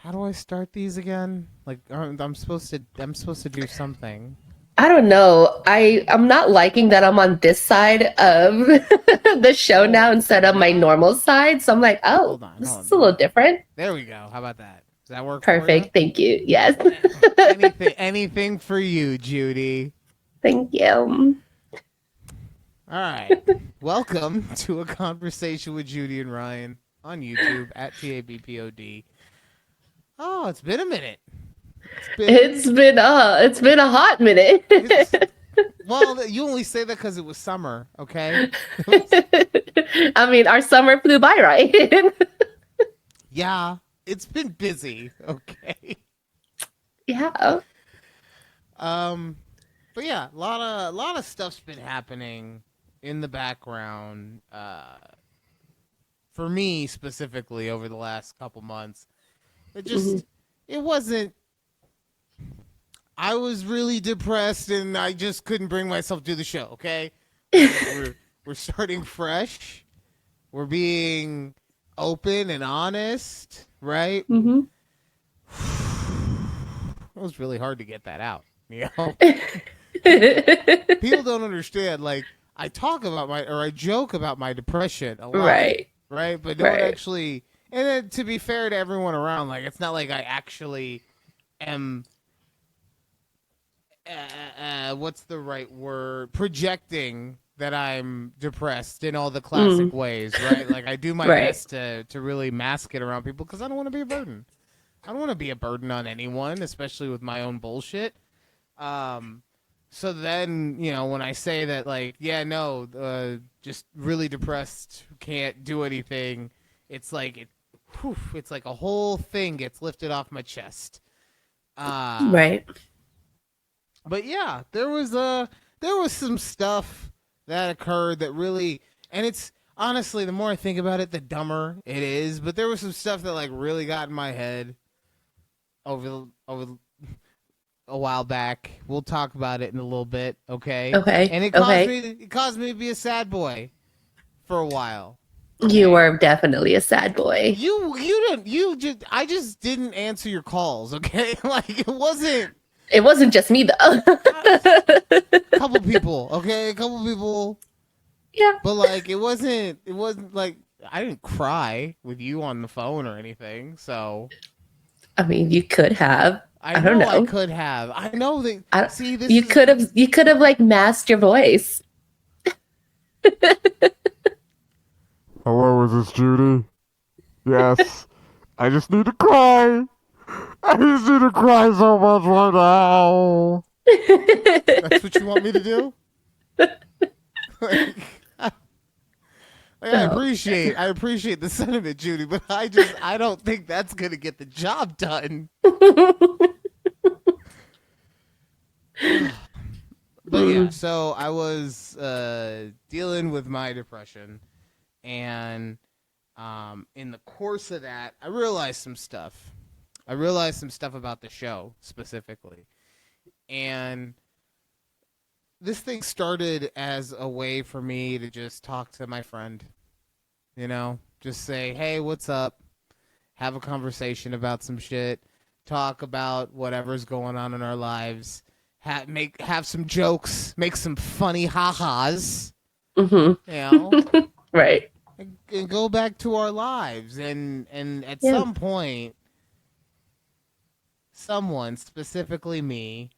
How do I start these again? Like I'm supposed to do something. I don't know. I'm not liking that I'm on this side of the show Oh, now instead you're of my not? normal side. So I'm like, oh, Hold on, this hold is on. a little different. There we go. How about that? Does that work for you? Perfect. Thank you. Yes. Anything for you, Judy. Thank you. All right. Welcome to a conversation with Judy and Ryan on YouTube at takeabreathpod. Oh, it's been a minute. It's been It's been a hot minute. it's well, you only say that because it was summer, okay? I mean, our summer flew by, right? Yeah, it's been busy, okay. Yeah. Um, but yeah, a lot of stuff's been happening in the background. For me specifically over the last couple months, it Mhm. just it wasn't. I was really depressed, and I just couldn't bring myself to the show. Okay, we're starting fresh. We're being open and honest, right? Mhm. It was really hard to get that out. You know, people Right. people don't understand. Like I joke about my depression a lot, right? But no one Right. actually. And then, to be fair to everyone around, like it's not like I actually am. What's the right word? Projecting that I'm depressed in all the classic Mm. ways, right? Like I do my Right. best to really mask it around people because I don't want to be a burden. I don't want to be a burden on anyone, especially with my own bullshit. Um, so then, when I say that, like, yeah, no, just really depressed, can't do anything, it's like it's like a whole thing gets lifted off my chest. Uh, Right. but yeah, there was some stuff that occurred that really, and it's honestly, the more I think about it, the dumber it is. But there was some stuff that like really got in my head over a while back. We'll talk about it in a little bit, okay? Okay. And it caused Okay. me it caused me to be a sad boy for a while. You Okay. were definitely a sad boy. I just didn't answer your calls, okay? Like it wasn't It wasn't just me though. a couple people, okay? A couple people, Yeah. but like it wasn't like I didn't cry with you on the phone or anything. So, I mean, you could have. I I don't know I know. could have. I know that. I, See, this you is could have. You could have like masked your voice. Hello, is this Judy? Yes. I just need to cry. I just need to cry so much right now. That's what you want me to do? like, I Oh. appreciate the sentiment, Judy, but I don't think that's gonna get the job done. But yeah, Mm. so I was dealing with my depression, and in the course of that, I realized some stuff. I realized some stuff about the show specifically, and this thing started as a way for me to just talk to my friend. Just say, "Hey, what's up?" Have a conversation about some shit, talk about whatever's going on in our lives, have some jokes, make some funny ha-has, Hmm. you know, Right. and go back to our lives. And at Yeah. some point, someone, specifically me,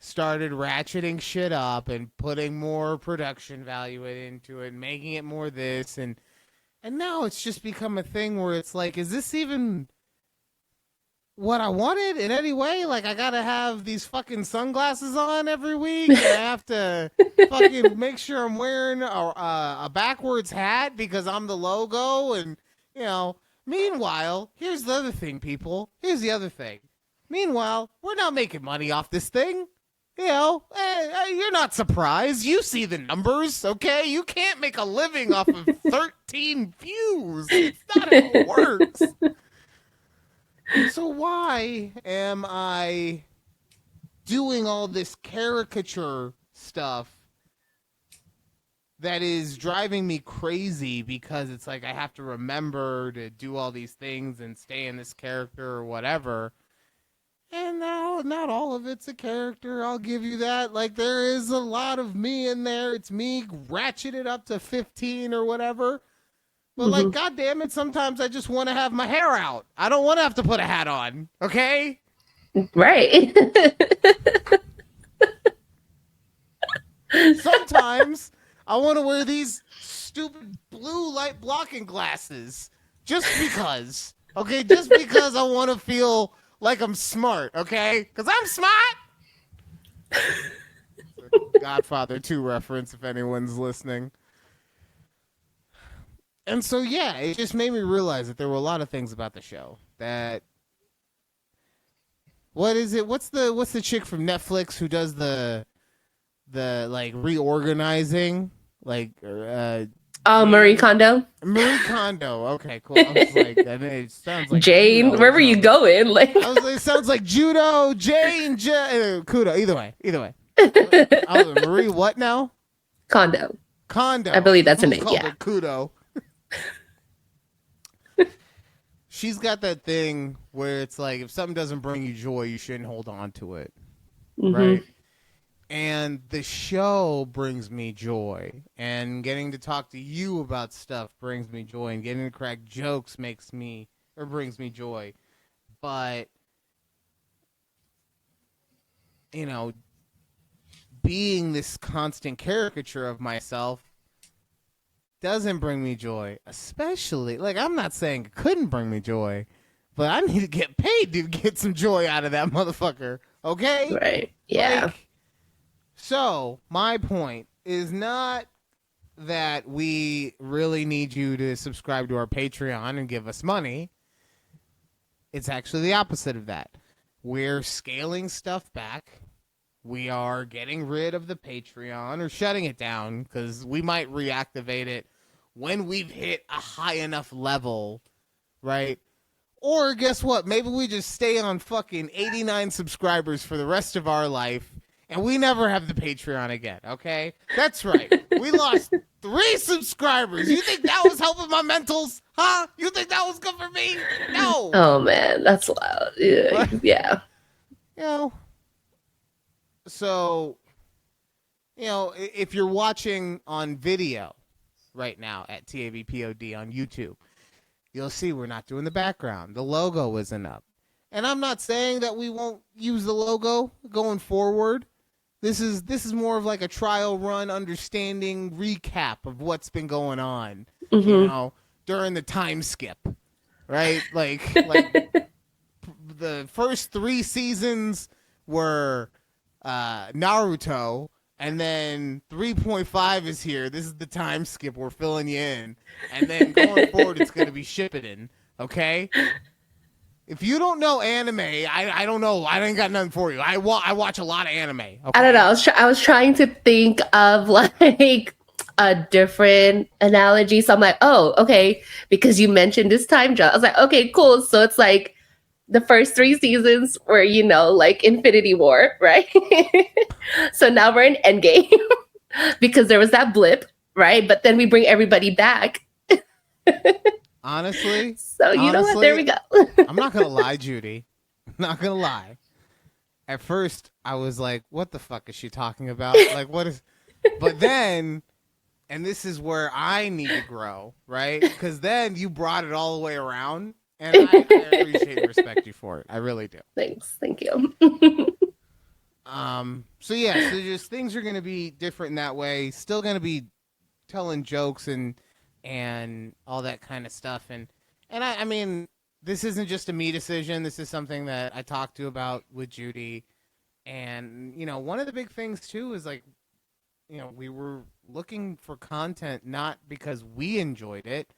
started ratcheting shit up and putting more production value into it, making it more this and now it's just become a thing where it's like, is this even what I wanted in any way? Like, I gotta have these fucking sunglasses on every week, and I have to fucking make sure I'm wearing a backwards hat because I'm the logo. And, you know, meanwhile, here's the other thing, people. Here's the other thing. Meanwhile, we're not making money off this thing. You're not surprised. You see the numbers, okay? You can't make a living off of 13 views. It's not how it works. So why am I doing all this caricature stuff that is driving me crazy because it's like I have to remember to do all these things and stay in this character or whatever. And now, not all of it's a character. I'll give you that. Like, there is a lot of me in there. It's me ratcheted up to 15 or whatever. But, like, God damn it, sometimes I just want to have my hair out. I don't want to have to put a hat on. Okay? Right. Sometimes I want to wear these stupid blue light blocking glasses just because. Okay? Just because I want to feel like I'm smart. Okay? Because I'm smart. Godfather 2 reference if anyone's listening. And so, yeah, it just made me realize that there were a lot of things about the show that. What is it? What's the chick from Netflix who does the like reorganizing, like Marie Kondo. Marie Kondo. Okay, cool. I was like, I mean, it sounds like Jane. judo, Where were you going? Like, I was like, it sounds like judo, Jane, Kudo. Either way. I was Marie. What now? Kondo. I believe that's her name. Called Yeah. her Kudo. She's got that thing where it's like if something doesn't bring you joy, you shouldn't hold on to it, right? And the show brings me joy, and getting to talk to you about stuff brings me joy, and getting to crack jokes brings me joy. But you know, being this constant caricature of myself doesn't bring me joy, especially, like, I'm not saying it couldn't bring me joy, but I need to get paid to get some joy out of that motherfucker, okay? Right, yeah. Like, so, my point is not that we really need you to subscribe to our Patreon and give us money. It's actually the opposite of that. We're scaling stuff back. We are getting rid of the Patreon or shutting it down because we might reactivate it when we've hit a high enough level, right? Or guess what? Maybe we just stay on fucking 89 subscribers for the rest of our life and we never have the Patreon again, okay? That's right. We lost 3 subscribers. You think that was helping my mentals? Huh? You think that was good for me? No. Oh, man. That's loud. Yeah. Yeah. You know, so, you know, if you're watching on video right now at TABPOD on YouTube, you'll see we're not doing the background. The logo isn't up. And I'm not saying that we won't use the logo going forward. This is more of like a trial run, understanding recap of what's been going on, you know, during the time skip, right? Like the first 3 seasons were Naruto, and then 3.5 is here. This is the time skip. We're filling you in. And then going forward, it's going to be Shippuden, okay? If you don't know anime, I don't know. I ain't got nothing for you. I watch a lot of anime. Okay? I don't know. I was trying to think of like a different analogy. So I'm like, oh, okay. Because you mentioned this time jump. I was like, okay, cool. So it's like the first 3 seasons were, you know, like Infinity War, right? So now we're in Endgame because there was that blip, right? But then we bring everybody back. Honestly. So you know what? There we go. I'm not going to lie, Judy. I'm not going to lie. At first, I was like, what the fuck is she talking about? Like, what is... But then, and this is where I need to grow, right? Because then you brought it all the way around. And I appreciate and respect you for it. I really do. Thanks. Thank you. So yeah, so just things are going to be different in that way. Still going to be telling jokes and all that kind of stuff. And I mean, this isn't just a me decision. This is something that I talked to about with Judy. And, you know, one of the big things too is like, you know, we were looking for content not because we enjoyed it,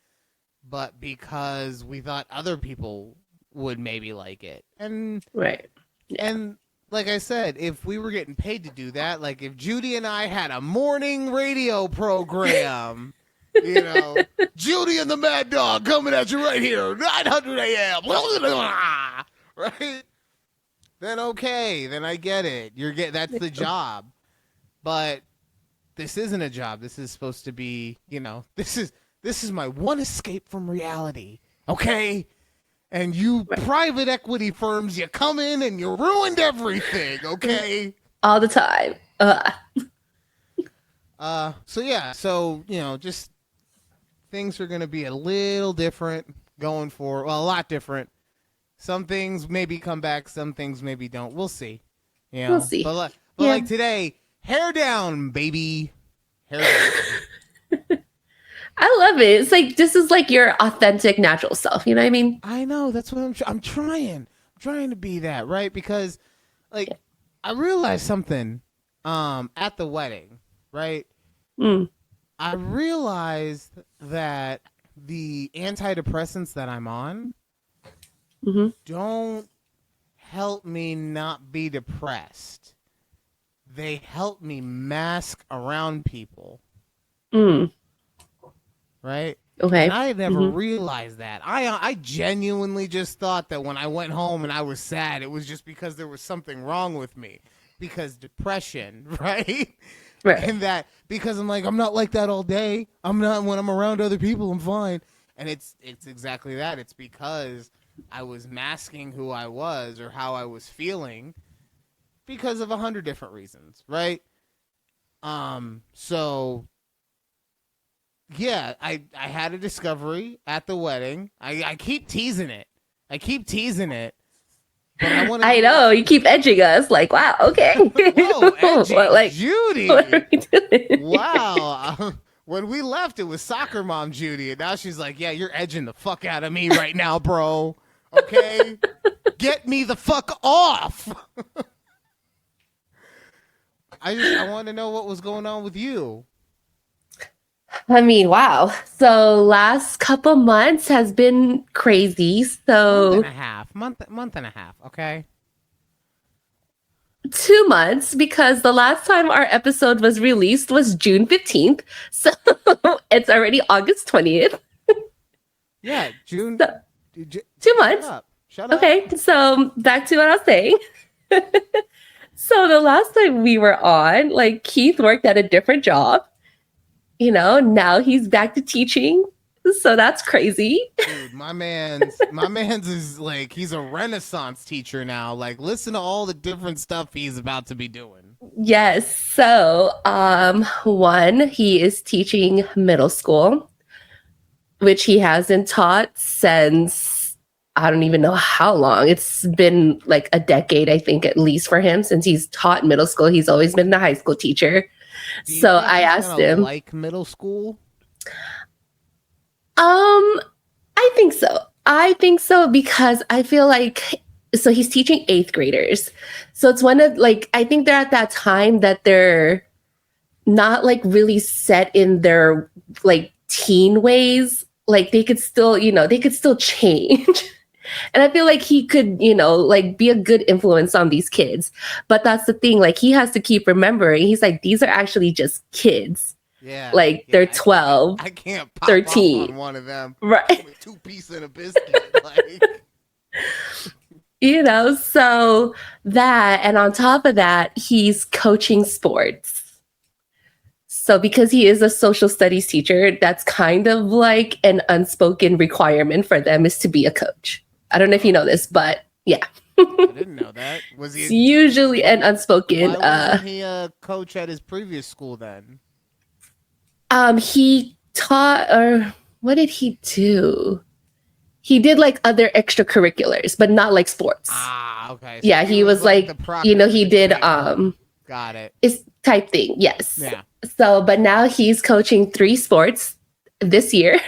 but because we thought other people would maybe like it. And right. Yeah. And like I said, if we were getting paid to do that, like if Judy and I had a morning radio program, you know, Judy and the Mad Dog coming at you right here, 900 AM, right? Then okay, then I get it. That's the job. But this isn't a job. This is supposed to be, this is my one escape from reality. Okay? And you private equity firms, you come in and you ruined everything, okay? All the time. So just things are going to be a little different a lot different. Some things maybe come back, some things maybe don't. We'll see. We'll see. But like today, hair down, baby. Hair down. I love it. It's like, this is like your authentic, natural self. You know what I mean? I know. That's what I'm trying. I'm trying to be that, right? Because, I realized something at the wedding, right? I realized that the antidepressants that I'm on don't help me not be depressed. They help me mask around people. Right? Okay. And I had never realized that. I genuinely just thought that when I went home and I was sad, it was just because there was something wrong with me. Because depression, right? Right. And that because I'm not like that all day. I'm not when I'm around other people, I'm fine. And it's exactly that. It's because I was masking who I was or how I was feeling because of 100 different reasons, right? So yeah, I had a discovery at the wedding. I keep teasing it. But I know, you keep edging us. Like, wow, okay. Whoa, edging, like, Judy. What are we doing? Wow. When we left, it was soccer mom Judy, and now she's like, "Yeah, you're edging the fuck out of me right now, bro. Okay, get me the fuck off." I want to know what was going on with you. I mean, wow. So last couple months has been crazy. So month and a half. Okay. 2 months, because the last time our episode was released was June 15th. So it's already August 20th. Yeah, June. So, 2 months. Shut up. Okay, so back to what I was saying. So the last time we were on, like, Keith worked at a different job. Now he's back to teaching. So that's crazy. Dude, my man's is like, he's a Renaissance teacher now. Like, listen to all the different stuff he's about to be doing. Yes. So, one, he is teaching middle school, which he hasn't taught since, I don't even know how long. It's been like a decade, I think, at least for him, since he's taught middle school. He's always been the high school teacher. So I asked him, like middle school? I think so because I feel like, so he's teaching 8th graders. So it's one of, like, I think they're at that time that they're not like really set in their like teen ways. Like they could still change. And I feel like he could, like be a good influence on these kids. But that's the thing, like he has to keep remembering, he's like, these are actually just kids. Yeah. Like they're 12. I can't pop 13. Off on one of them. Right. With 2 pieces and a biscuit. Like. So that, and on top of that, he's coaching sports. So because he is a social studies teacher, that's kind of like an unspoken requirement for them, is to be a coach. I don't know if you know this, but yeah. I didn't know that. Was he? It's usually an unspoken. Why wasn't he a coach at his previous school then? He taught, or what did he do? He did like other extracurriculars, but not like sports. Ah, okay. So yeah, he was like he did got it. It's type thing, yes. Yeah. So, but now he's coaching 3 sports this year.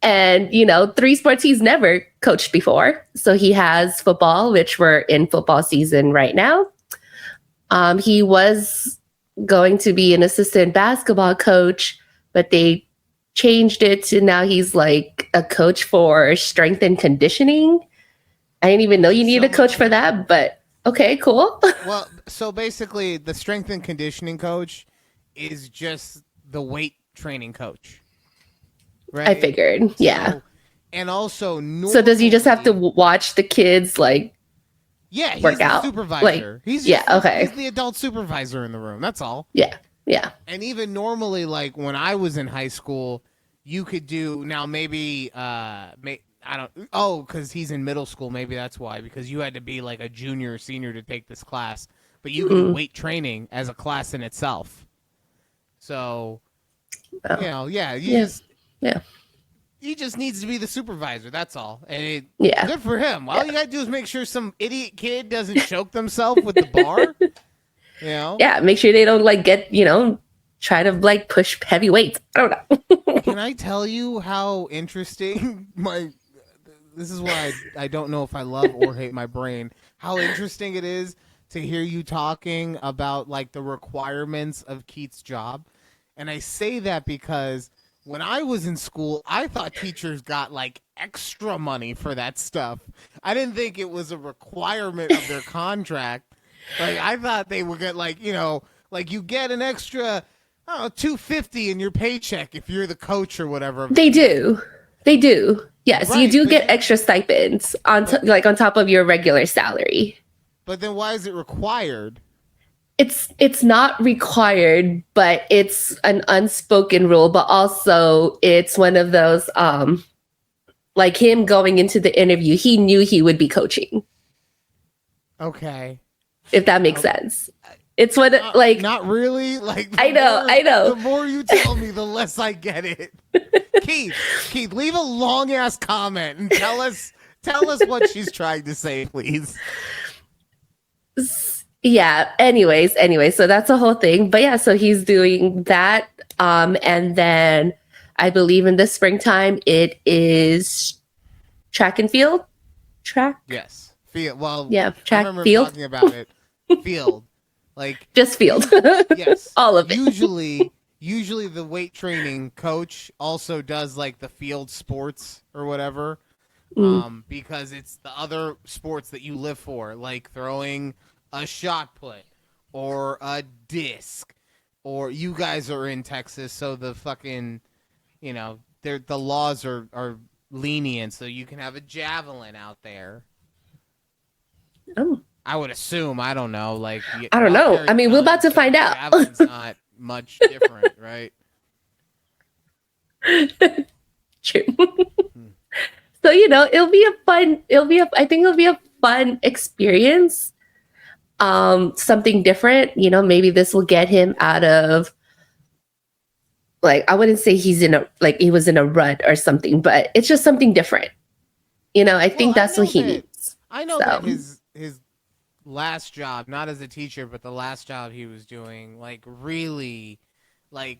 And, 3 sports he's never coached before. So he has football, which we're in football season right now. He was going to be an assistant basketball coach, but they changed it to now he's like a coach for strength and conditioning. I didn't even know you needed a coach for that, but okay, cool. Well, so basically the strength and conditioning coach is just the weight training coach. Right? I figured, yeah. So, and also, so does he just have to watch the kids like? Yeah, he's work the out? supervisor. Like, He's okay. He's the adult supervisor in the room. That's all. Yeah. Yeah. And even normally, like when I was in high school, you could do now maybe I don't because he's in middle school, maybe that's why, because you had to be like a junior or senior to take this class. But you could do Mm. weight training as a class in itself. So Oh. yeah, Yeah. Yeah. he just needs to be the supervisor. That's all. And Yeah. good for him. All Yeah. you gotta do is make sure some idiot kid doesn't choke themselves with the bar. You know. Yeah. Make sure they don't like get, try to like push heavy weights. I don't know. Can I tell you how interesting this is why I don't know if I love or hate my brain. How interesting it is to hear you talking about like the requirements of Keith's job. And I say that because when I was in school, I thought teachers got like extra money for that stuff. I didn't think it was a requirement of their contract. Like I thought they would get like, like you get an extra I don't know, $250 in your paycheck if you're the coach or whatever. They do. They do. Yes, Right, you do but get extra stipends on on top of your regular salary. But then why is it required? It's not required, but it's an unspoken rule, but also it's one of those like him going into the interview, he knew he would be coaching. Okay. If that makes sense. It's what like not really. Like I know. The more you tell me, the less I get it. Keith, leave a long ass comment and tell us what she's trying to say, please. Yeah. Anyways, so that's the whole thing. But yeah, so he's doing that. And then I believe in the springtime it is track and field. Track. Yes. Field. Well, yeah. Track. I remember field. talking about it. Field. Like just field. Yes. All of it. Usually the weight training coach also does like the field sports or whatever. Because it's the other sports that you live for, like throwing a shot put or a disc, or you guys are in Texas, so the fucking, the laws are lenient, so you can have a javelin out there. Oh. I would assume. I don't know. Like I don't know. I mean, we're about to find out. Javelin's not much different, right? True. So I think it'll be a fun experience. Something different. Maybe this will get him out of, like, I wouldn't say he was in a rut or something, but it's just something different. I think that's what he needs. I know that his last job, not as a teacher, but the last job he was doing, like, really, like,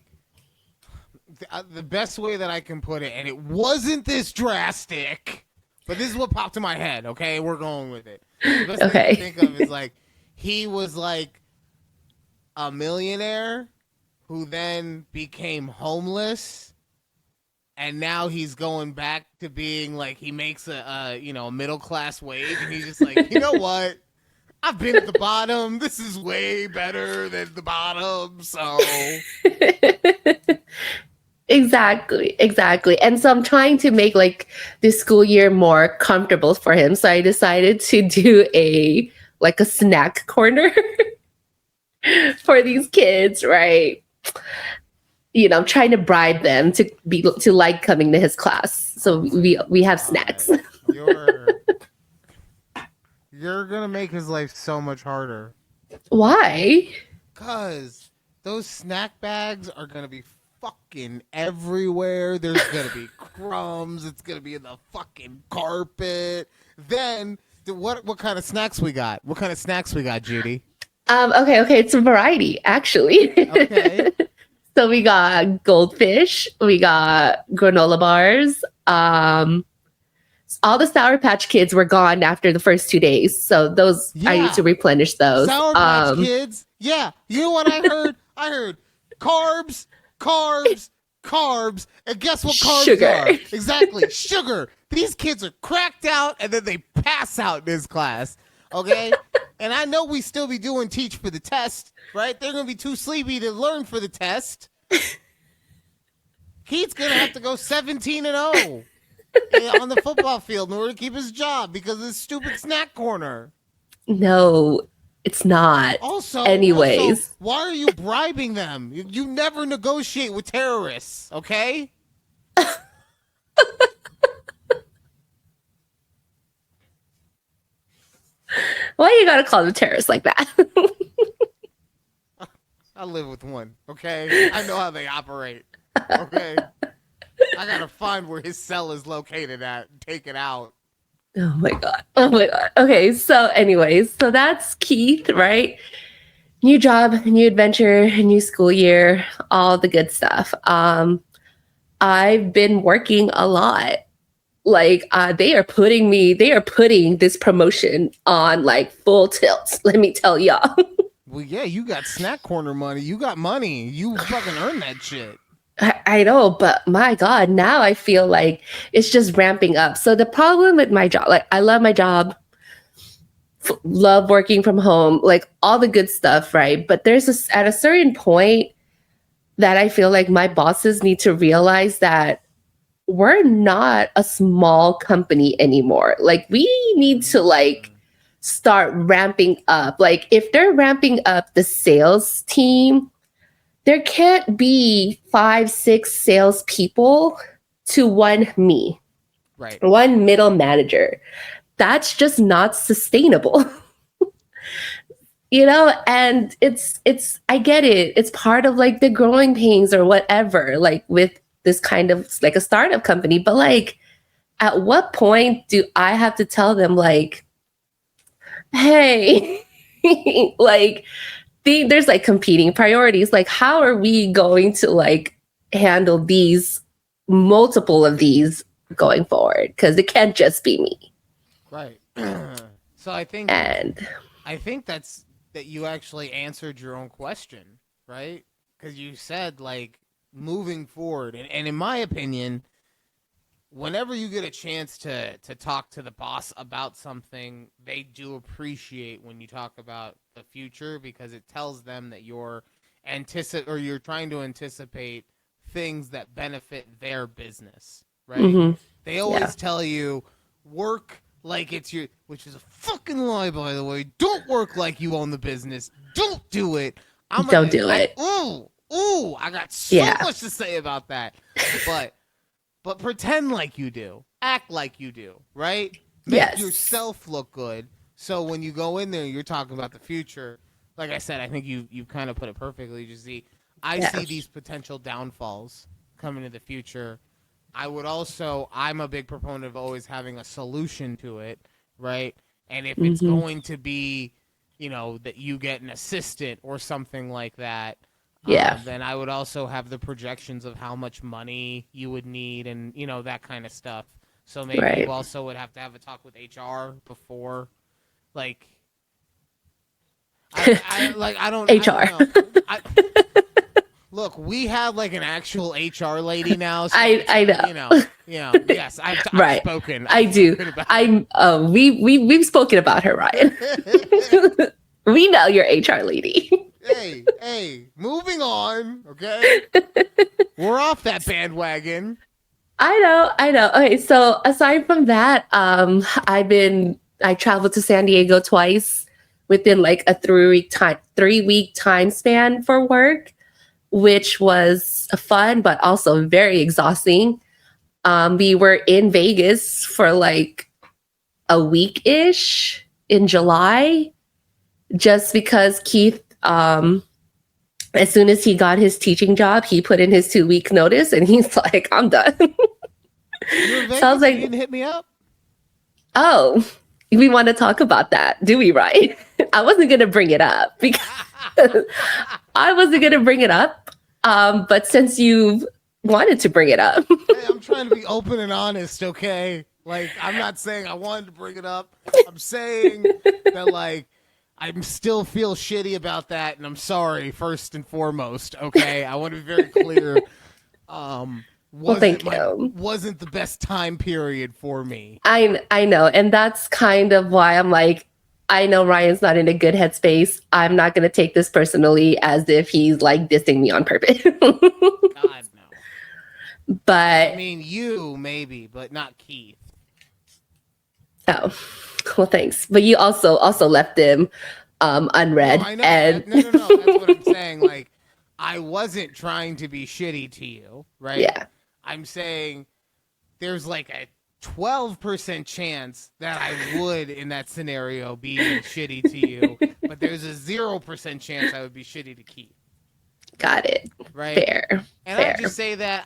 the best way that I can put it, and it wasn't this drastic, but this is what popped in my head, okay? We're going with it. The best thing I can think of is, like, he was, like, a millionaire who then became homeless, and now he's going back to being, like, he makes a middle-class wage, and he's just like, you know what? I've been at the bottom. This is way better than the bottom, so... Exactly. And so I'm trying to make like this school year more comfortable for him. So I decided to do a snack corner for these kids, right? I'm trying to bribe them to like coming to his class. So we have snacks. You're gonna make his life so much harder. Why? Because those snack bags are gonna be fucking everywhere. There's gonna be crumbs. It's gonna be in the fucking carpet. Then what kind of snacks we got? What kind of snacks we got, Judy? Okay. It's a variety, actually. Okay. So we got goldfish. We got granola bars. All the Sour Patch Kids were gone after the first 2 days, so those I need to replenish those. Sour Patch Kids. Yeah, you know what I heard? I heard carbs, and guess what carbs sugar. are? Exactly, sugar. These kids are cracked out, and then they pass out in this class. Okay, and I know we still be doing teach for the test, right? They're gonna be too sleepy to learn for the test. Keith's gonna have to go 17-0 on the football field in order to keep his job because of this stupid snack corner. No, It's not. Also, Anyways. why are you bribing them? You never negotiate with terrorists, okay? Why you gotta call them terrorists like that? I live with one, okay? I know how they operate, okay? I gotta find where his cell is located at and take it out. Oh my god. Oh my god. Okay, so anyways, so that's Keith, right? New job, new adventure, new school year, all the good stuff. I've been working a lot. Like they are putting this promotion on like full tilt. Let me tell y'all. Well, yeah, you got snack corner money. You got money. You fucking earned that shit. I know, but my God, now I feel like it's just ramping up. So the problem with my job, like I love my job, love working from home, like all the good stuff, right? But at a certain point that I feel like my bosses need to realize that we're not a small company anymore. Like we need to like start ramping up. Like if they're ramping up the sales team, there can't be 5, 6 salespeople to one me, Right. one middle manager. That's just not sustainable. And it's I get it. It's part of like the growing pains or whatever, like with this kind of like a startup company. But like, at what point do I have to tell them like, hey, like there's like competing priorities. Like, how are we going to like handle these multiple of these going forward? Because it can't just be me. Right. So I think that you actually answered your own question, right? Because you said like moving forward, and in my opinion, whenever you get a chance to talk to the boss about something, they do appreciate when you talk about the future because it tells them that you're trying to anticipate things that benefit their business, right? Mm-hmm. They always tell you work like it's your, which is a fucking lie, by the way. Don't work like you own the business. Don't do it. Don't do it. I got so much to say about that. But pretend like you do. Act like you do, right? Make yourself look good. So when you go in there, you're talking about the future. Like I said, I think you kind of put it perfectly. You see, I see these potential downfalls coming in the future. I'm a big proponent of always having a solution to it, right? And if it's going to be, that you get an assistant or something like that, then I would also have the projections of how much money you would need and, that kind of stuff. So maybe you also would have to have a talk with HR before, like, I don't know. Look, we have like an actual HR lady now. So I know. Yes, I've spoken. I do. We've spoken about her, Ryan. We know you're HR lady. Hey, moving on, okay? We're off that bandwagon. I know. Okay, so aside from that, I traveled to San Diego twice within like a 3-week time span for work, which was fun, but also very exhausting. We were in Vegas for like a week-ish in July, just because Keith, as soon as he got his teaching job, he put in his 2-week notice and he's like, I'm done. So I was like, you didn't hit me up? Oh, we want to talk about that, do we, right? I wasn't going to bring it up because but since you've wanted to bring it up. Hey, I'm trying to be open and honest, okay? Like, I'm not saying I wanted to bring it up. I'm saying that, like, I still feel shitty about that, and I'm sorry, first and foremost, okay? I want to be very clear. Wasn't the best time period for me. I know, and that's kind of why I'm like, I know Ryan's not in a good headspace. I'm not going to take this personally as if he's like dissing me on purpose. God, no. But I mean, you maybe, but not Keith. Oh, well, thanks. But you also left him unread. No, I know. And No. That's what I'm saying. Like, I wasn't trying to be shitty to you, right? yeah, I'm saying there's like a 12% chance that I would, in that scenario, be shitty to you, but there's a 0% chance I would be shitty to Keith. got it. Right? Fair. And Fair. I just say that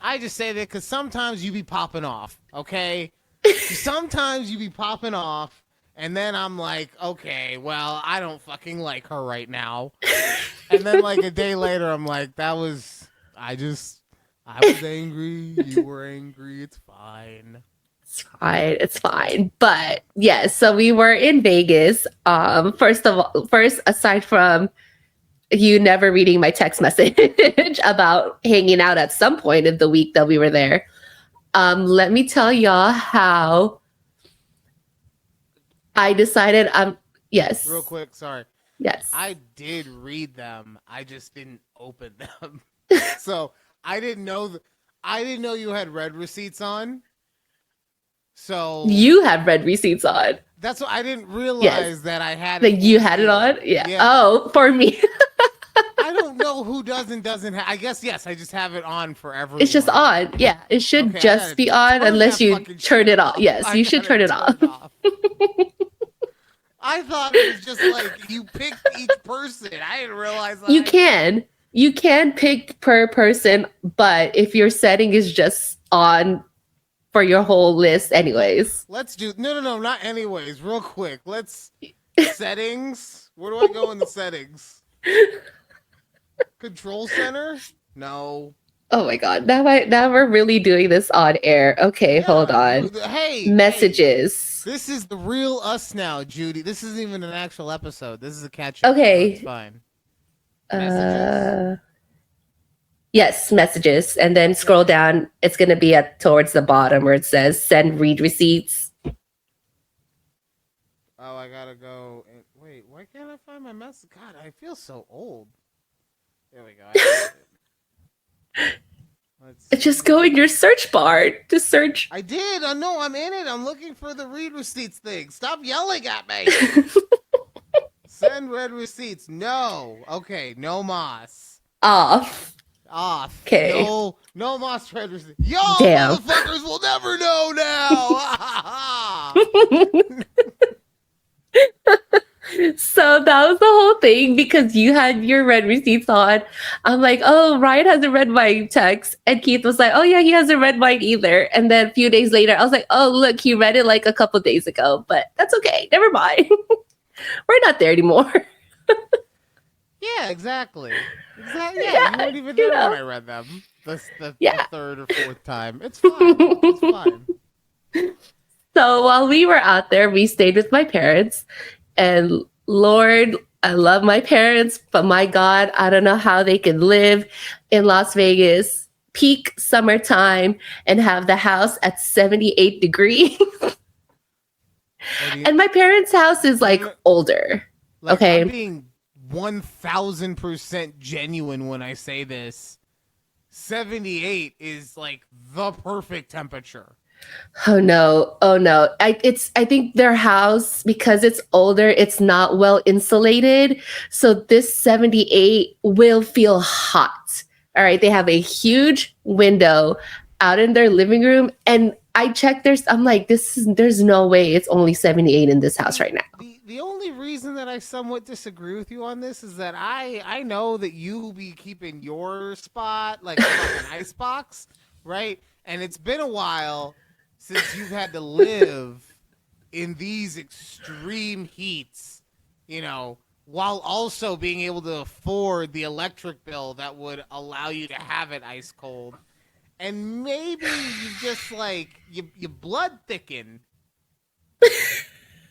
because sometimes you be popping off, okay? Sometimes you be popping off, and then I'm like, okay, well, I don't fucking like her right now. And then like a day later, I'm like, I was angry, you were angry, it's fine. It's fine. It's fine. But yes, so we were in Vegas. First, aside from you never reading my text message about hanging out at some point of the week that we were there, let me tell y'all how I decided. Yes. Real quick, sorry. Yes. I did read them. I just didn't open them. So I didn't know you had read receipts on. So you had read receipts on. That's what I didn't realize that I had. Like you had it on? Yeah. Oh, for me. I don't know who doesn't have. I guess yes. I just have it on for everyone. It's just on. Yeah, it should just be on unless you turn it off. Yes, you should turn it off. I thought it was just like you picked each person. I didn't realize that. You can pick per person, but if your setting is just on for your whole list anyways. Let's do no, not anyways. Real quick. Let's settings. Where do I go in the settings? Control center? No. Oh my god. Now we're really doing this on air. Okay, yeah, hold on. Hey. Messages. Hey, this is the real us now, Judy. This isn't even an actual episode. This is a catch-up. Okay. It's fine. Messages? Yes, messages. And then scroll down. It's going to be towards the bottom where it says send read receipts. Oh, I got to go. Wait, why can't I find my message? God, I feel so old. There we go. Just go in your search bar to search. I did. I know. I'm in it. I'm looking for the read receipts thing. Stop yelling at me. Send read receipts. No. Okay. No Moss. Off. Okay. No Moss read receipts. Y'all motherfuckers will never know now. So that was the whole thing because you had your read receipts on. I'm like, oh, Ryan hasn't read my text. And Keith was like, oh, yeah, he hasn't read mine either. And then a few days later, I was like, oh, look, he read it like a couple days ago. But that's okay. Never mind. We're not there anymore. Yeah, exactly. Yeah, you weren't even there when I read them. The third or fourth time. It's fine. It's fine. So while we were out there, we stayed with my parents. And Lord, I love my parents, but my God, I don't know how they can live in Las Vegas, peak summertime, and have the house at 78 degrees. And my parents' house is like older. Like, okay. I'm being 1000% genuine when I say this. 78 is like the perfect temperature. Oh no. I think their house, because it's older, it's not well insulated. So this 78 will feel hot. All right. They have a huge window out in their living room. And I checked I'm like, there's no way it's only 78 in this house right now. The only reason that I somewhat disagree with you on this is that I know that you be keeping your spot like an icebox, right? And it's been a while since you've had to live in these extreme heats, while also being able to afford the electric bill that would allow you to have it ice cold. And maybe you just like, your blood thickened.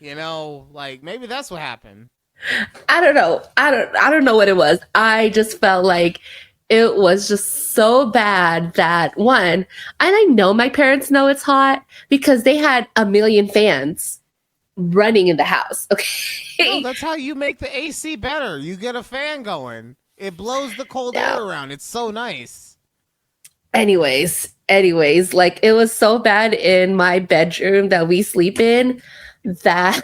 Like maybe that's what happened. I don't know. I don't know what it was. I just felt like it was just so bad that and I know my parents know it's hot because they had a million fans running in the house. Okay. No, that's how you make the AC better. You get a fan going. It blows the cold air around. It's so nice. Anyways, like it was so bad in my bedroom that we sleep in that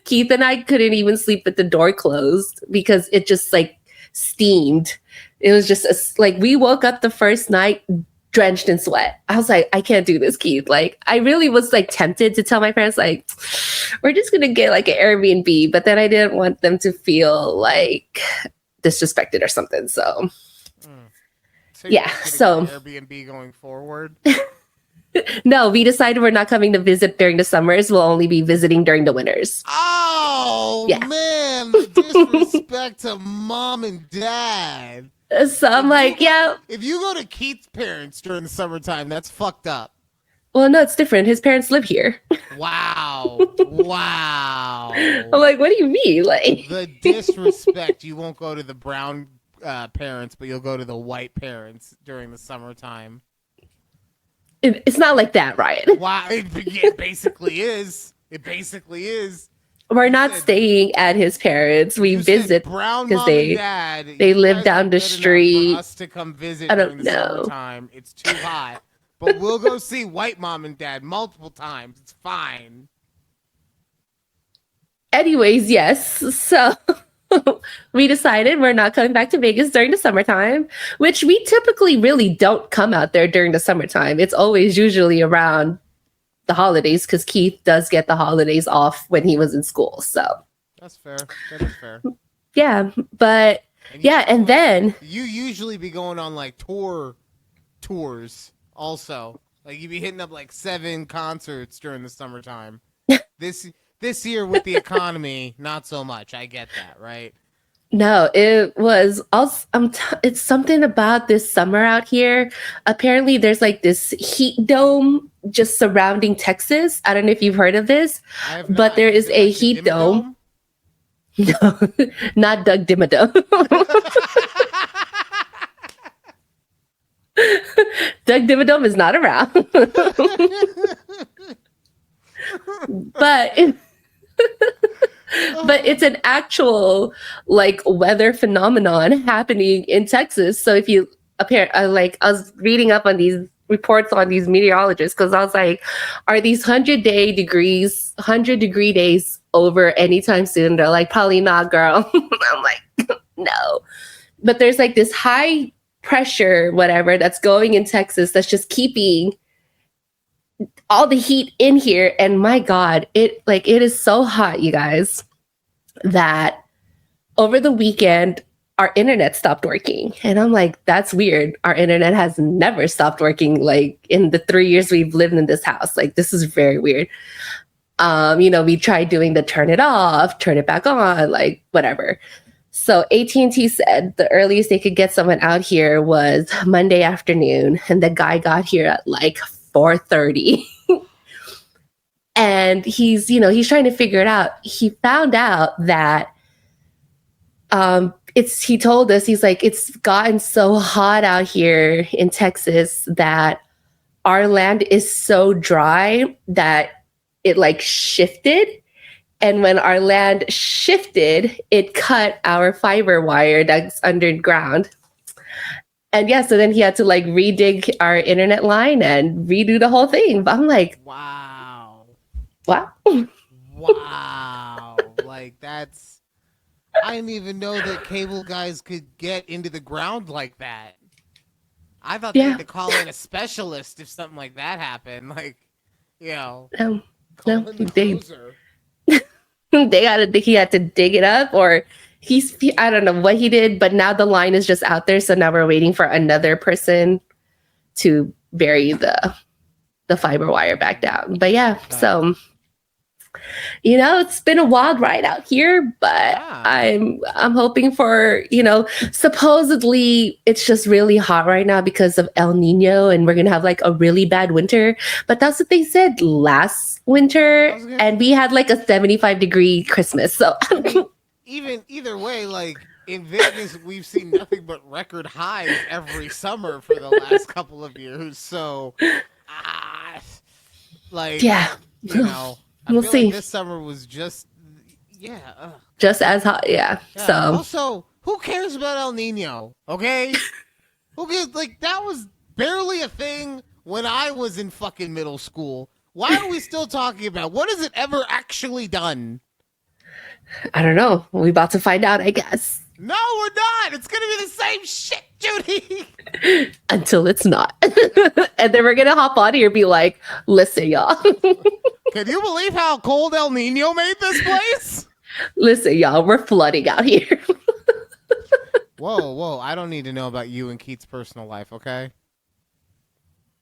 Keith and I couldn't even sleep with the door closed because it just like steamed. It was just like we woke up the first night drenched in sweat. I was like, I can't do this, Keith. Like, I really was like tempted to tell my parents, like, we're just gonna get like an Airbnb, but then I didn't want them to feel like disrespected or something. So, So yeah. So Airbnb going forward. No, we decided we're not coming to visit during the summers. We'll only be visiting during the winters. Oh Yeah. man, the disrespect to mom and dad. So I'm like, yeah. If you go to Keith's parents during the summertime, that's fucked up. Well, no, it's different. His parents live here. Wow. Wow. I'm like, what do you mean? Like the disrespect. You won't go to the brown parents, but you'll go to the white parents during the summertime. It's not like that, Ryan. Wow. It basically is. It basically is. We're not staying at his parents. We visit because they live down the street. For us to come visit I don't during the know. summertime. It's too hot. But we'll go see white mom and dad multiple times. It's fine. Anyways, yes. So we decided we're not coming back to Vegas during the summertime, which we typically really don't come out there during the summertime. It's always usually around the holidays because Keith does get the holidays off when he was in school. So that's fair. That is fair. Yeah, but and then you usually be going on like tours also. Like you be hitting up like 7 concerts during the summertime. This year with the economy, not so much. I get that, right? No, it was also it's something about this summer out here. Apparently there's like this heat dome just surrounding Texas. I don't know if you've heard of this, but there is a heat dome. No, not Doug Dimmadome. Doug Dimmadome is not around. But it's an actual like weather phenomenon happening in Texas. So if you I was reading up on these reports on these meteorologists because I was like, are these 100 degree days over anytime soon? They're like, probably not, girl. I'm like, no. But there's like this high pressure, whatever, that's going in Texas that's just keeping all the heat in here. And my God, it is so hot, you guys, that over the weekend, our internet stopped working. And I'm like, that's weird. Our internet has never stopped working, like in the 3 years we've lived in this house. Like, this is very weird. We tried doing the turn it off, turn it back on, like whatever. So AT&T said the earliest they could get someone out here was Monday afternoon. And the guy got here at like 4:30. And he's trying to figure it out. He found out that he told us, he's like, it's gotten so hot out here in Texas that our land is so dry that it like shifted. And when our land shifted, it cut our fiber wire that's underground. And so then he had to like redig our internet line and redo the whole thing. But I'm like, wow. Like that's, I didn't even know that cable guys could get into the ground like that. I thought they had to call in a specialist if something like that happened. Like, no, he had to dig it up, or I don't know what he did, but now the line is just out there. So now we're waiting for another person to bury the fiber wire back down. But so it's been a wild ride out here, but I'm hoping for, supposedly it's just really hot right now because of El Nino and we're going to have like a really bad winter. But that's what they said last winter. And we had like a 75-degree Christmas. So either way, like in Vegas, we've seen nothing but record highs every summer for the last couple of years. So, we'll see. Like this summer was just as hot. Yeah. So also, who cares about El Nino? Okay, who cares? Like that was barely a thing when I was in fucking middle school. Why are we still talking about? What has it ever actually done? I don't know. We're about to find out, I guess. No, we're not. It's gonna be the same shit, Judy. Until it's not. And then we're gonna hop on here and be like, listen, y'all. Can you believe how cold El Nino made this place? Listen, y'all, we're flooding out here. Whoa. I don't need to know about you and Keith's personal life, okay?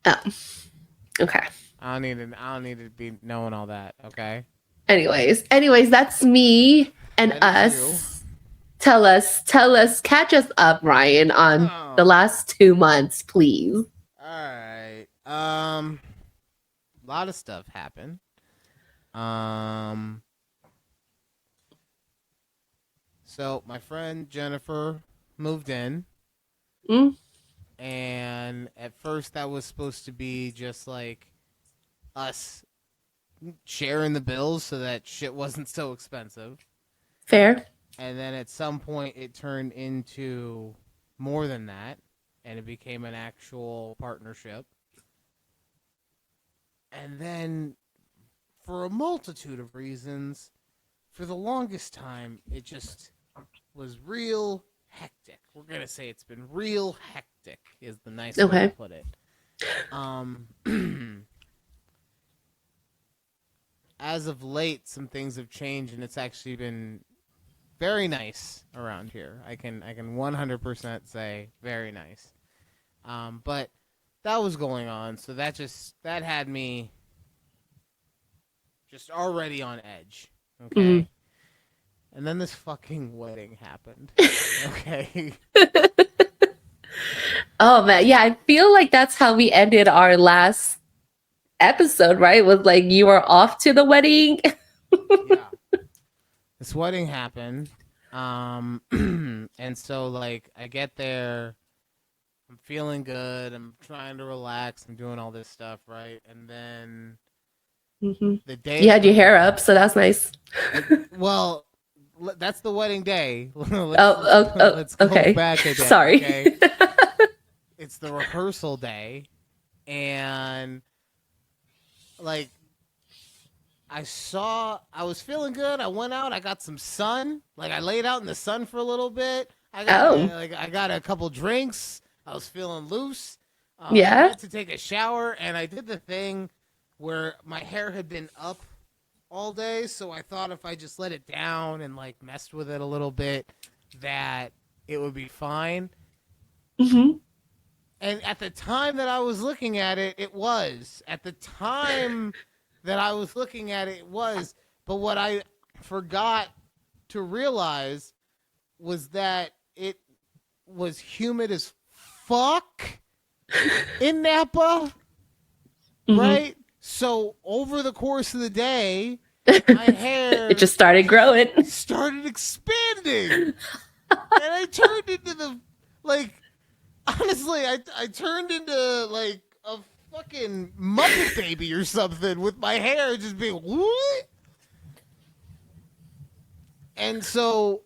Oh. Okay. I don't need to be knowing all that, okay? Anyways, that's me and That is us. Tell us, catch us up, Ryan, on the last 2 months, please. All right. A lot of stuff happened. So my friend Jennifer moved in. And at first that was supposed to be just like us sharing the bills so that shit wasn't so expensive. Fair. And then at some point it turned into more than that, and it became an actual partnership. And then for a multitude of reasons, for the longest time, it just was real hectic. We're going to say it's been real hectic is the nice way to put it. As of late, some things have changed, and it's actually been very nice around here. I can 100% say very nice. But that was going on, so that had me just already on edge. Okay. Mm-hmm. And then this fucking wedding happened. Okay. Oh man, yeah, I feel like that's how we ended our last episode, right? Was like you were off to the wedding. Yeah. This wedding happened. And so like I get there, I'm feeling good, I'm trying to relax, I'm doing all this stuff, right? And then the day you had your hair up, so that's nice. Well, that's the wedding day. Let's go back a day. Sorry. Okay? It's the rehearsal day, and like I was feeling good. I went out. I got some sun. Like I laid out in the sun for a little bit. I got a couple drinks. I was feeling loose. Yeah. I went to take a shower, and I did the thing where my hair had been up all day, so I thought if I just let it down and like messed with it a little bit, that it would be fine. Mm-hmm. And at the time that I was looking at it, it was. At the time that I was looking at it, it was. But what I forgot to realize was that it was humid as fuck in Napa, right? So over the course of the day, my hair it just started growing, started expanding, and I turned into the like. Honestly, I turned into like a fucking Muppet Baby or something with my hair just being what? And so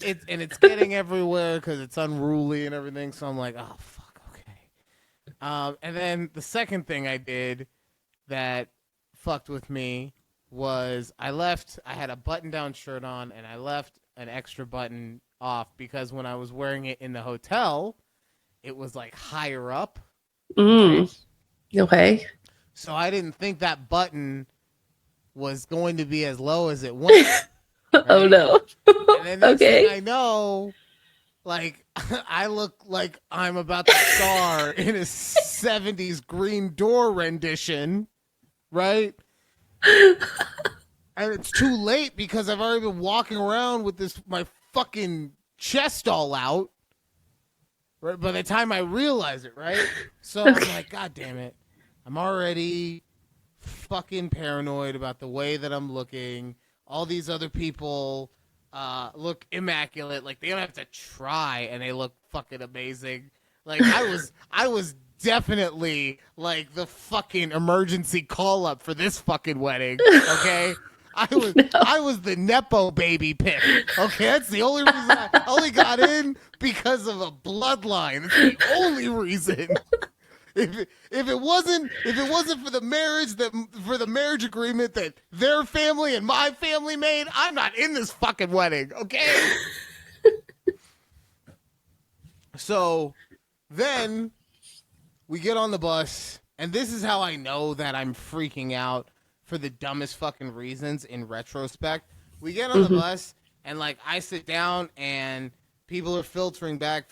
it's getting everywhere because it's unruly and everything. So I'm like, oh fuck, okay. And then the second thing I did that fucked with me was I had a button-down shirt on, and I left an extra button off because when I was wearing it in the hotel, it was like higher up. Okay. So I didn't think that button was going to be as low as it went. Right? Oh no. And then next thing I know, like I look like I'm about to star in a 70s Green Door rendition, right? And it's too late because I've already been walking around with my fucking chest all out. Right? By the time I realize it, right? So I'm like, God damn it. I'm already fucking paranoid about the way that I'm looking. All these other people look immaculate. Like they don't have to try and they look fucking amazing. Like I was definitely like the fucking emergency call up for this fucking wedding. Okay. I was the Nepo baby pick. Okay, that's the only reason I only got in because of a bloodline. That's the only reason. if it wasn't for the marriage agreement that their family and my family made, I'm not in this fucking wedding, okay? So then we get on the bus, and this is how I know that I'm freaking out for the dumbest fucking reasons in retrospect. We get on the bus, and like I sit down, and people are filtering back,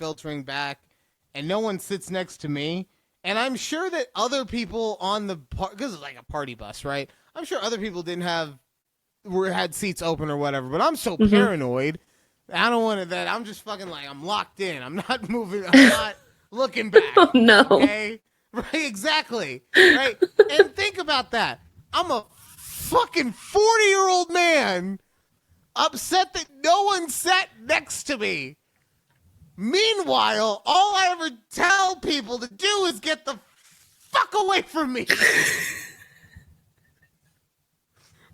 and no one sits next to me. And I'm sure that other people on the because it's like a party bus, right? I'm sure other people had seats open or whatever. But I'm so paranoid. I don't want that. I'm just fucking like I'm locked in. I'm not moving. I'm not looking back. Oh, no. Okay. Right. Exactly. Right. And think about that. I'm a fucking 40-year-old man upset that no one sat next to me. Meanwhile, all I ever tell people to do is get the fuck away from me.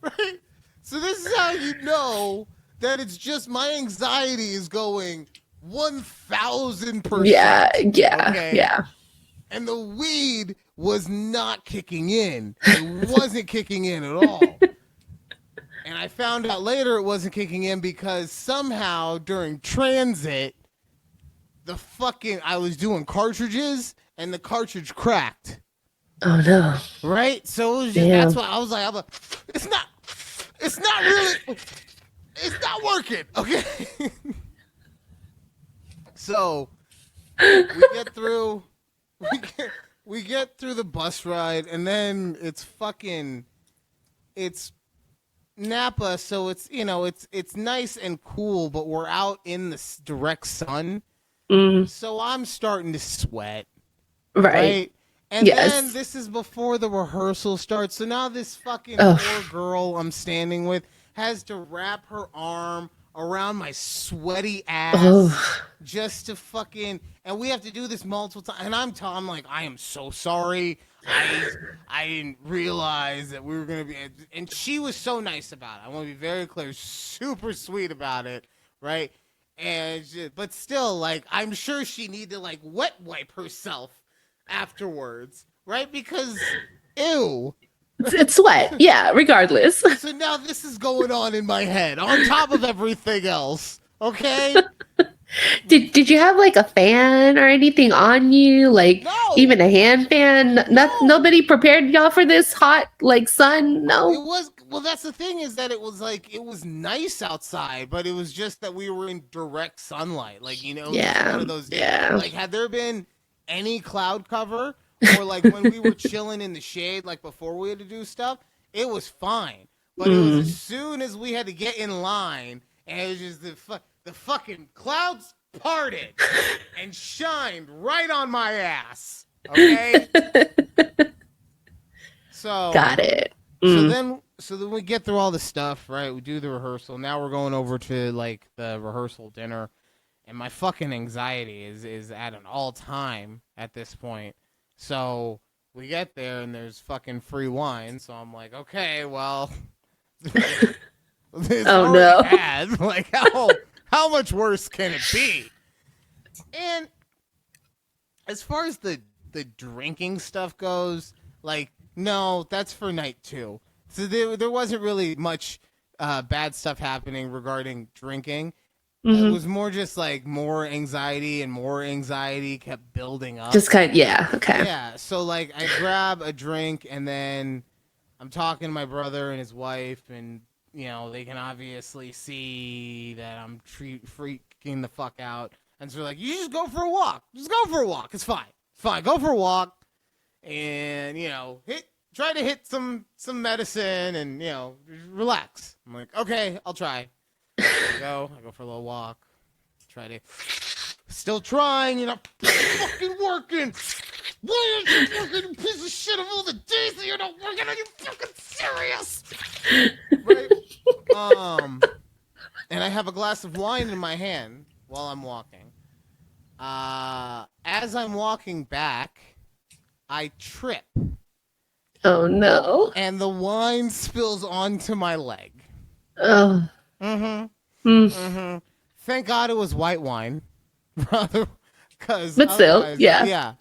Right? So this is how you know that it's just my anxiety is going 1,000%. Yeah. Okay? Yeah. And the weed was not kicking in. It wasn't kicking in at all. And I found out later it wasn't kicking in because somehow during transit, I was doing cartridges and the cartridge cracked. Oh no. Right? So it was just, that's why I was like, it's not working. Okay. So we get through the bus ride, and then it's Napa, so it's nice and cool, but we're out in the direct sun. So I'm starting to sweat. Right? And then this is before the rehearsal starts. So now this fucking poor girl I'm standing with has to wrap her arm around my sweaty ass just to fucking, and we have to do this multiple times. And I'm like, I am so sorry. I didn't realize that we were going to be, and she was so nice about it. I want to be very clear, super sweet about it. Right. And but still, like, I'm sure she needed to like wet wipe herself afterwards, right? Because ew, it's sweat. Yeah, regardless. So now this is going on in my head on top of everything else. Okay. Did you have like a fan or anything on you? Like even a hand fan? Nobody prepared y'all for this hot like sun? No. It was, well, that's the thing, is that it was nice outside, but it was just that we were in direct sunlight. Like, one of those days. Like, had there been any cloud cover, or like when we were chilling in the shade, like before we had to do stuff, it was fine. But it was as soon as we had to get in line, and it was just the fucking clouds parted and shined right on my ass. Okay? So got it. So then we get through all the stuff, right? We do the rehearsal. Now we're going over to like the rehearsal dinner, and my fucking anxiety is at an all-time at this point. So we get there and there's fucking free wine. So I'm like, okay, well, this no. bad. Like, how much worse can it be? And as far as the drinking stuff goes, like, no, that's for night 2. So there wasn't really much bad stuff happening regarding drinking. It was more just like more anxiety kept building up. Just okay. Yeah, so like I grab a drink, and then I'm talking to my brother and his wife, and they can obviously see that I'm freaking the fuck out. And so they're like, you just go for a walk. Just go for a walk. It's fine. Go for a walk. And, try to hit some medicine and, relax. I'm like, okay, I'll try. I go for a little walk. Still trying, fucking working. Why aren't you working, you piece of shit, of all the days that you're not working? Are you fucking serious? Right? And I have a glass of wine in my hand while I'm walking. As I'm walking back, I trip. Oh no. And the wine spills onto my leg. Oh. Thank God it was white wine, brother. But still, yeah.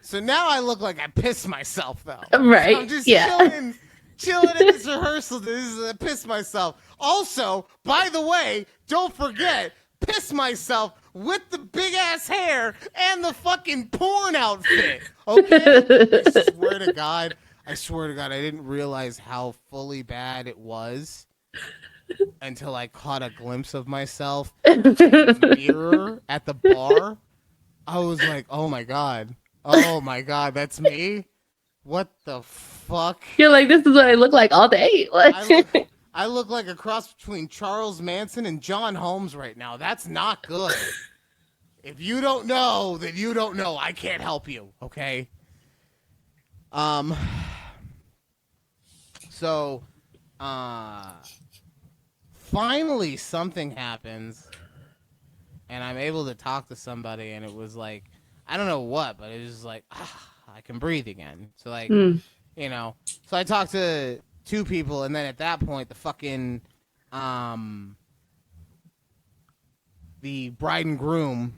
So now I look like I pissed myself, though. Right. So I'm just Yeah. chilling at this rehearsal. I pissed myself. Also, by the way, don't forget, piss myself with the big ass hair and the fucking porn outfit. Okay? I swear to God, I didn't realize how fully bad it was until I caught a glimpse of myself in the mirror at the bar. I was like, oh my God, that's me. What the fuck? You're like, this is what I look like all day. I look like a cross between Charles Manson and John Holmes right now. That's not good. If you don't know, then you don't know. I can't help you, okay? So, finally something happens, and I'm able to talk to somebody, and it was like, I don't know what, but it was just like, I can breathe again. So, like, you know, so I talked to two people, and then at that point, the fucking, the bride and groom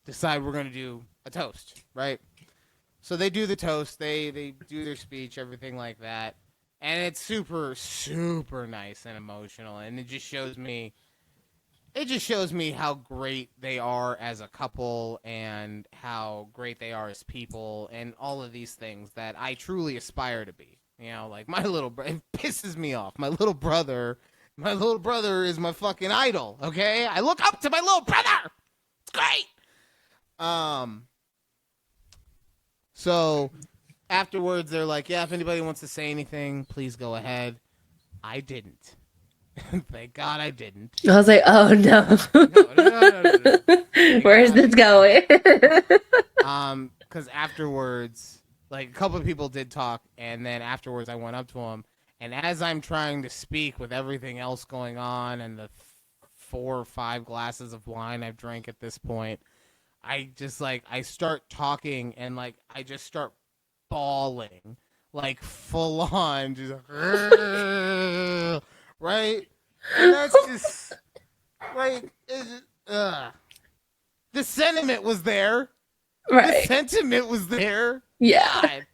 decide we're going to do a toast, right? So they do the toast, they do their speech, everything like that. And it's super, super nice and emotional. And it just shows me how great they are as a couple and how great they are as people and all of these things that I truly aspire to be. You know, like it pisses me off. My little brother is my fucking idol, okay? I look up to my little brother. It's great. So afterwards, they're like, yeah, if anybody wants to say anything, please go ahead. I didn't. Thank God I didn't. I was like, oh no. No. Where is this going? Because afterwards, like a couple of people did talk, and then afterwards I went up to him, and as I'm trying to speak with everything else going on and the 4 or 5 glasses of wine I've drank at this point, I just like I start talking and like I just start bawling, like full on, just right, and that's just like the sentiment was there. Right. The sentiment was there. Yeah. God.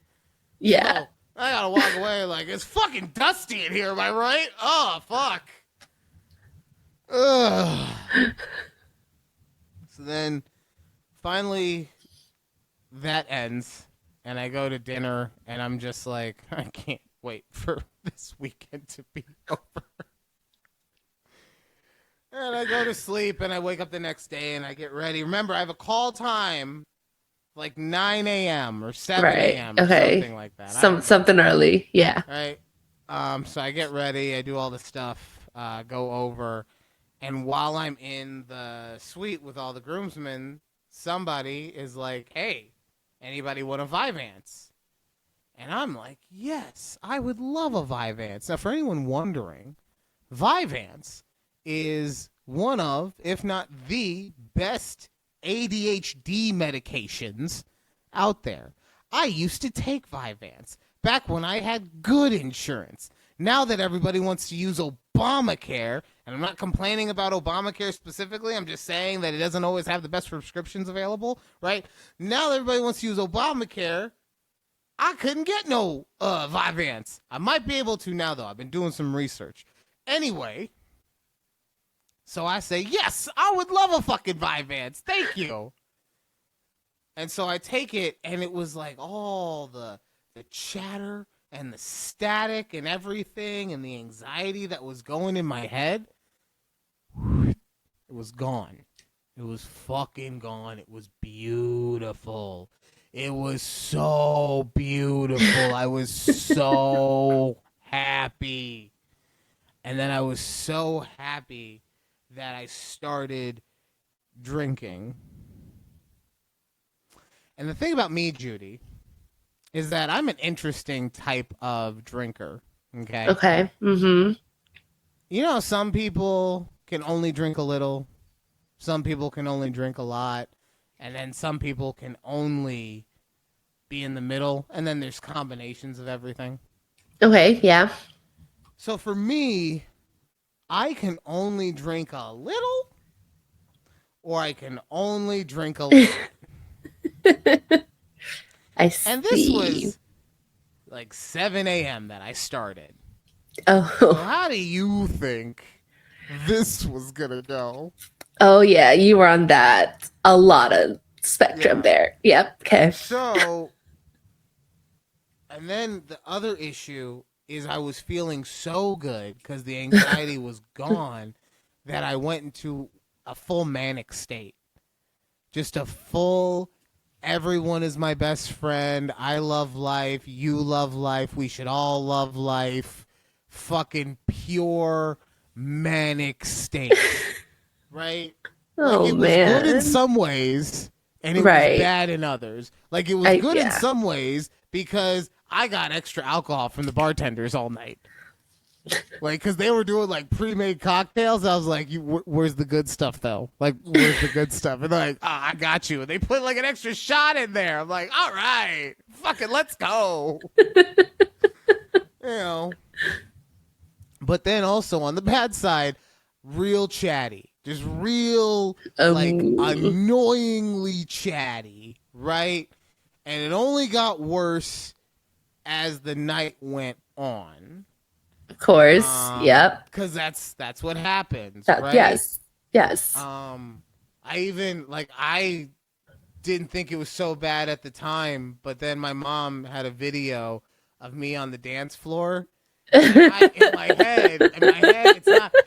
Yeah. So, I gotta walk away like it's fucking dusty in here. Am I right? Oh fuck. Ugh. So then, finally, that ends, and I go to dinner, and I'm just like, I can't wait for this weekend to be over. And I go to sleep, and I wake up the next day, and I get ready. Remember, I have a call time like 9 a.m. or 7 a.m. or something like that. Something early. Yeah. Right. So I get ready. I do all the stuff. Go over, and while I'm in the suite with all the groomsmen, somebody is like, "Hey, anybody want a Vyvanse?" And I'm like, "Yes, I would love a Vyvanse." Now, for anyone wondering, Vyvanse is one of, if not the best ADHD medications out there. I used to take Vyvanse back when I had good insurance. Now that everybody wants to use Obamacare, and I'm not complaining about Obamacare specifically, I'm just saying that it doesn't always have the best prescriptions available, right? Now that everybody wants to use Obamacare, I couldn't get no Vyvanse. I might be able to now, though. I've been doing some research. Anyway, so I say, yes, I would love a fucking Vyvanse. Thank you. And so I take it, and it was like all the chatter and the static and everything and the anxiety that was going in my head. It was gone. It was fucking gone. It was beautiful. It was so beautiful. I was so happy. And then I was so happy that I started drinking. And the thing about me, Judy, is that I'm an interesting type of drinker. Okay. Okay. Mm-hmm. You know, some people can only drink a little. Some people can only drink a lot. And then some people can only be in the middle. And then there's combinations of everything. Okay. Yeah. So for me, I can only drink a little, or I can only drink a lot. I And this see. was like 7 a.m. that I started. So Oh, how do you think this was gonna go? oh yeah, you were on that a lot of spectrum Yeah. there. Yep. Okay. So, and then the other issue is I was feeling so good because the anxiety was gone that I went into a full manic state. Just a full, everyone is my best friend. I love life. You love life. We should all love life. Fucking pure manic state. Right? Like Oh it was good in man. some ways and it was Right. bad in others. Like it was good in Yeah. some ways because I got extra alcohol from the bartenders all night. Like, because they were doing like pre-made cocktails, I was like, "Where's the good stuff, though? Like, where's the good stuff?" And they're like, "Oh, I got you." And they put like an extra shot in there. I'm like, "All right, fucking, let's go." You know. But then also on the bad side, real chatty, just real like Um, annoyingly chatty, right? And it only got worse as the night went on. of course. Yep. Because that's what happens, right? Yes. Yes. I even like I didn't think it was so bad at the time, but then my mom had a video of me on the dance floor. And in my head,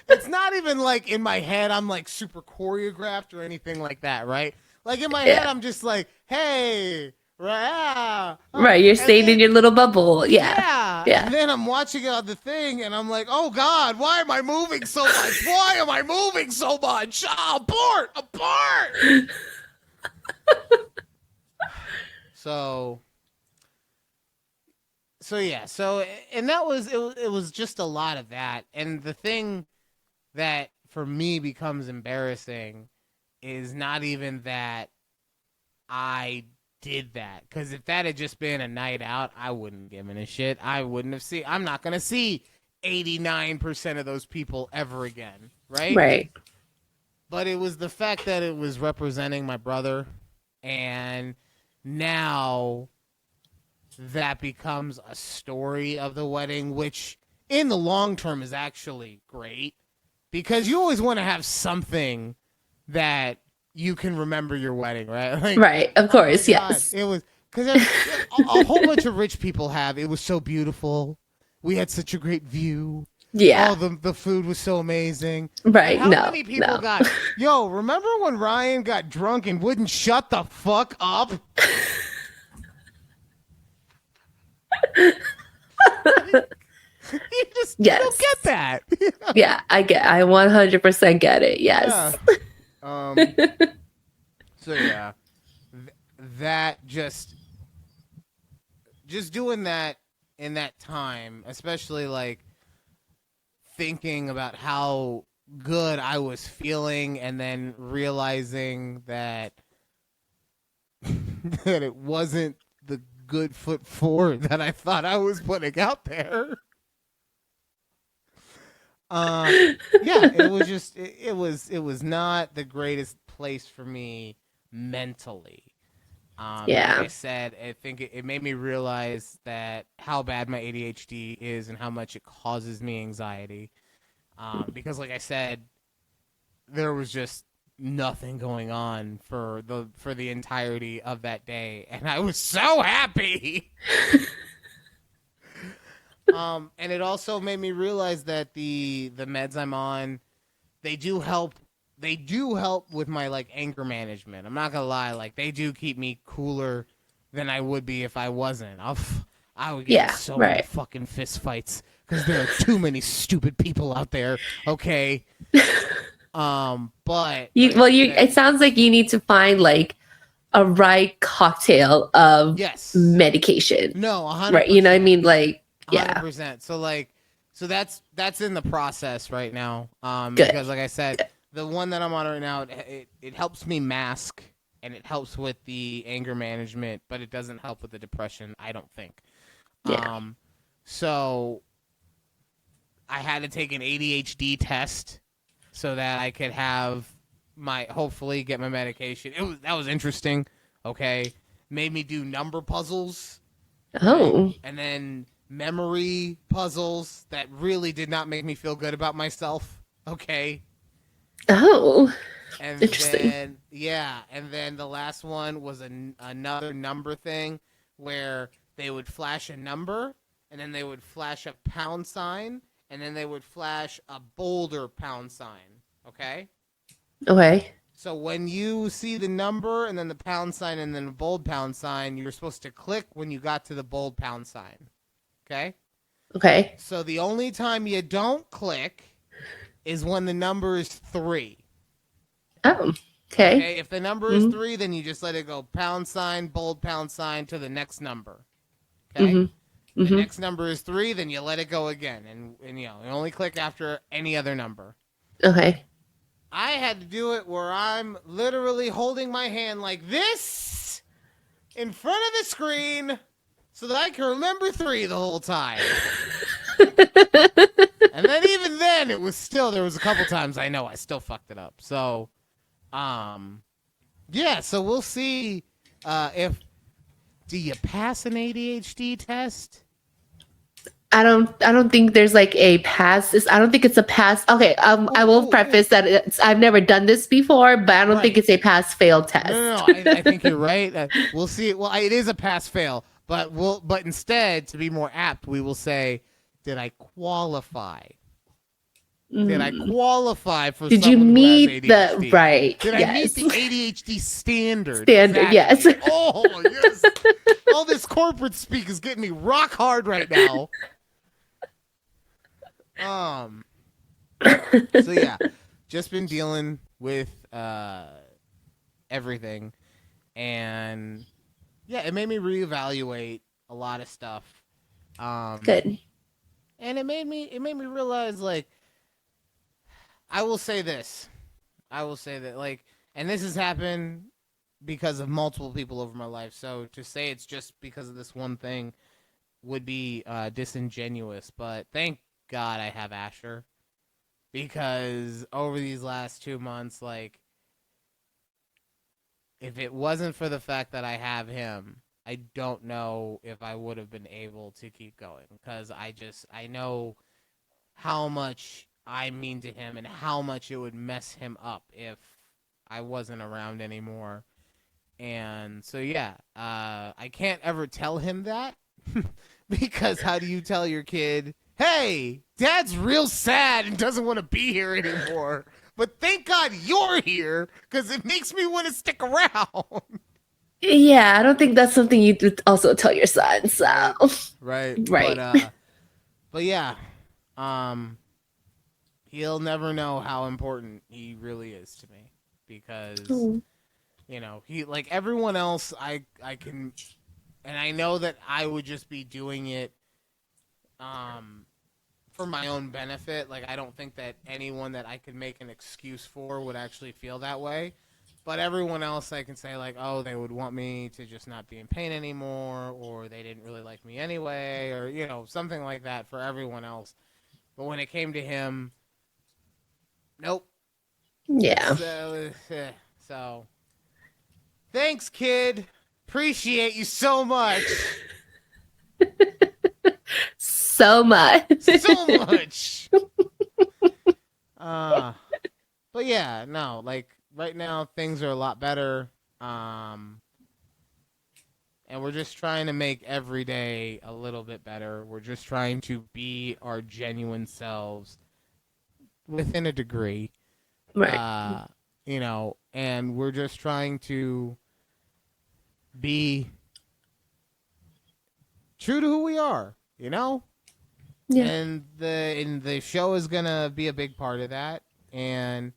it's not even like in my head I'm like super choreographed or anything like that, right? Like in my head Yeah. I'm just like, hey, right, Right. You're and staying in then your little bubble. Yeah. yeah, Yeah. and then I'm watching it on the thing, and I'm like, oh God, why am I moving so much? Why am I moving so much? Oh, abort. So yeah, and that was it was just a lot of that. And the thing that for me becomes embarrassing is not even that I did that, because if that had just been a night out, I wouldn't have given a shit. I wouldn't have seen. I'm not gonna see 89% of those people ever again, right? Right. But it was the fact that it was representing my brother, and now that becomes a story of the wedding, which in the long term is actually great because you always want to have something that you can remember your wedding, right? Like, Right. Of oh my course. God, Yes. it was because a whole bunch of rich people have. It was so beautiful. We had such a great view. Yeah. Oh, the food was so amazing. But Right. how No. many people No. got, yo, remember when Ryan got drunk and wouldn't shut the fuck up? You don't Yes. get that. Yeah. I 100% get it. Yeah. Yes. Um. So yeah, that just doing that in that time, especially like thinking about how good I was feeling, and then realizing that that it wasn't the good foot forward that I thought I was putting out there. Uh, yeah, it was just it was not the greatest place for me mentally. And like I Yeah. said, I think it made me realize that how bad my ADHD is and how much it causes me anxiety. Because like I said, there was just nothing going on for the entirety of that day, and I was so happy. And it also made me realize that the meds I'm on, they do help. They do help with my like anger management. I'm not gonna lie, like they do keep me cooler than I would be if I wasn't. I would get in Yeah. so many Right. fucking fist fights because there are too many stupid people out there. Okay. But You like well I you said, it sounds like you need to find like a right cocktail of yes, medication. no, Right. You know what I 100%. mean? Like, hundred yeah. percent. So like, so that's in the process right now. Good. Because like I said, the one that I'm on right now, it helps me mask and it helps with the anger management, but it doesn't help with the depression. I don't think. Yeah. So I had to take an ADHD test so that I could have hopefully get my medication. That was interesting. Okay. made me do number puzzles, right? Oh. And then memory puzzles that really did not make me feel good about myself. Okay. Oh. And Interesting. then, yeah, and then the last one was another number thing where they would flash a number, and then they would flash a pound sign, and then they would flash a bolder pound sign. Okay? Okay. So when you see the number and then the pound sign and then the bold pound sign, you're supposed to click when you got to the bold pound sign. Okay? Okay. So the only time you don't click is when the number is 3. Oh. Okay. Okay, if the number is Mm-hmm. 3, then you just let it go pound sign, bold pound sign to the next number. Okay, Mm-hmm. the Mm-hmm. next number is 3, then you let it go again, and you only click after any other number. Okay. I had to do it where I'm literally holding my hand like this in front of the screen so that I can remember 3 the whole time. And then even then, it was still, there was a couple times I know I still fucked it up. So, yeah, so we'll see if, do you pass an ADHD test? I don't think there's like a pass. I don't think it's a pass. Okay, I will Ooh, preface that I've never done this before, but I don't think right. it's a pass fail test. No, I think you're right. We'll see. Well, it is a pass fail, but instead, to be more apt, we will say, did I qualify? Did I qualify for Did you someone who has meet the ADHD? right? Did I meet Yes. the ADHD standard? Standard, yes. Exactly. Oh, yes. All this corporate speak is getting me rock hard right now. So yeah, just been dealing with everything, and yeah, it made me reevaluate a lot of stuff. Good. And it made me realize, like, I will say this. I will say that, like, and this has happened because of multiple people over my life. So to say it's just because of this one thing would be disingenuous. But thank God I have Asher, because over these last 2 months, like, if it wasn't for the fact that I have him, I don't know if I would have been able to keep going, because I know how much I mean to him and how much it would mess him up if I wasn't around anymore. And so yeah, I can't ever tell him that because how do you tell your kid, "Hey, Dad's real sad and doesn't want to be here anymore, but thank God you're here because it makes me want to stick around." Yeah, I don't think that's something you would also tell your son. So, Right. right. But yeah, um, he'll never know how important he really is to me, because Oh, he, like everyone else, I can, and I know that I would just be doing it um for my own benefit. Like, I don't think that anyone that I could make an excuse for would actually feel that way. But everyone else, I can say, like, oh, they would want me to just not be in pain anymore, or they didn't really like me anyway, or something like that for everyone else. But when it came to him, nope. yeah. So thanks, kid. Appreciate you so much. So much. So much. But yeah, no, like right now things are a lot better. And we're just trying to make every day a little bit better. We're just trying to be our genuine selves within a degree. Right. And we're just trying to be true to who we are. Yeah. And the show is gonna be a big part of that. And